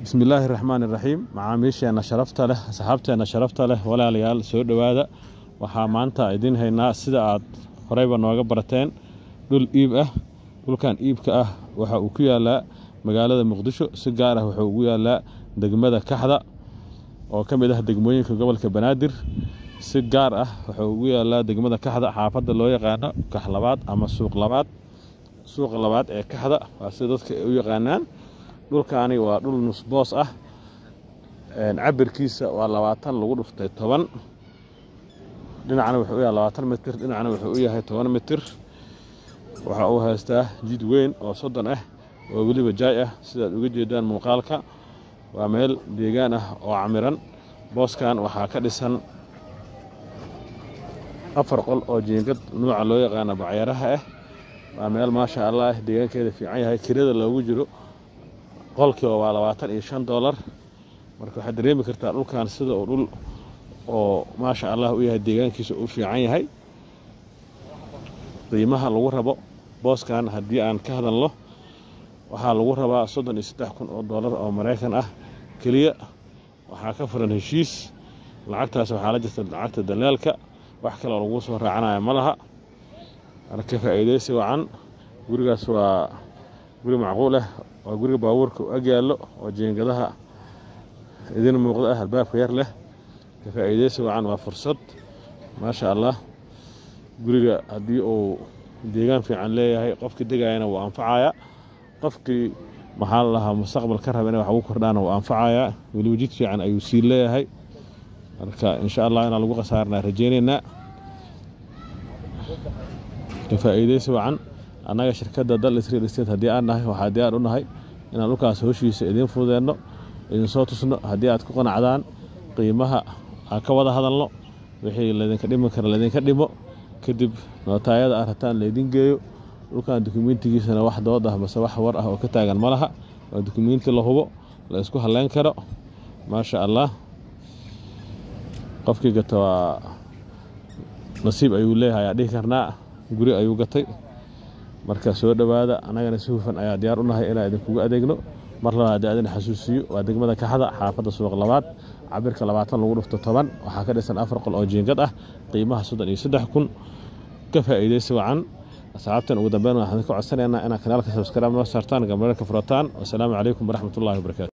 بسم الله الرحمن الرحيم معاميشنا شرفت له صحابتنا شرفت له ولا ليال soo dhawaada waxa maanta idin haynaa sida aad horeyba nooga barateen dhul iib ah dhulkan iibka ah waxa uu ku yaalaa magaalada Muqdisho si gaar ah waxa uu ku yaalaa degmada Kaxda oo kamid ah degmooyinka gobolka Banaadir si gaar ah waxa uu ku yaalaa degmada Kaxda xaafadda loo yaqaan Kaxlabaad ama suuq labaad ee Kaxda waa sida dadka u yaqaanaan dhulkaani waa dhul nus boos ah cabirkiisa waa 20 lagu dhuftay 10 dhinacna wuxuu u yahay 20 mitir dhinacna wuxuu u yahay 10 mitir waxa uu haystaa jid weyn oo 30 ah oo waliba jaay ah sida uga jeedaan muuqaalka waa meel deegaan ah oo camiran booskan waxa ka dhisan 4 qol oo jiingad nooca loo yaqaan bacyaraha ah waa meel ma sha Allah deegaankeeda fiican yahay kirada loogu jiro qolkii waa $25 marka waxa dareemi kartaa dhulkan sida uu dhul oo ma sha Allah u yahay deegaankiisa uu fiican yahay qiimaha lagu rabo booskan hadii aan ka hadalno waxa lagu rabaa $33,000 oo Mareykan ah kaliya waxa ka furan heshiis lacagtaas waxa la jirta lacagta dalaalka wax kale oo lagu soo raacanayo malaha arka faa'iideysi wacan gurigaas waa guri macquul ah oo guriga baabuurka ag yaalo oo jeengadaha idin muuqda ah albaabka yar leh ka faa'iideysi wacan waa fursad ma sha Allah guriga hadii uu deegaan fiican leeyahay qofkii degayana waa anfacaya qofkii maxaa laha mustaqbal ka rabana waxa uu kordhana waa anfacaya wali wajid fiican ayuu sii leeyahay marka insha Allah in lagu qasaarna rajeynayna ka faa'iideysi wacan anaga shirkadda Dal Real Estate hadii aan nahay waxa diyaar u nahay in dhulkaas howshiisa idin fududeeno idin soo tusno hadii aad ku qanacdaan qiimaha aan ka wada hadalno wixii la idinka dhimi karo la idinka dhimo kadib nootayada aragtaan la idin geeyo dhulkan dokumentigiisana wax dood ah bas wax war ah oo ka taagan malaha waa dokumenti la hubo la isku haleyn karo ma sha Allah qofkii gato nasiib ayuu leeyahay dhihi karnaa guri ayuu gatay marka soo dhawaada anagana si hufan ayaa diyaar u nahay inaan idin kugu adeegno mar labaad aadin xasuusiyo waa degmada Kaxda xaafadda suuq labaad cabirka 20 lagu dhufto 10 waxa ka dhisan 4 qol oo jiingad ah qiimaha $33,000 ka faa'iideysi wacan asxaabtan ugu dambeyn waxaan ka codsanaynaa inaad kanaalka subscribe noo saartaan gambarka furataan wassalaamu calaykum waraxmatullaahi wabarakaatuh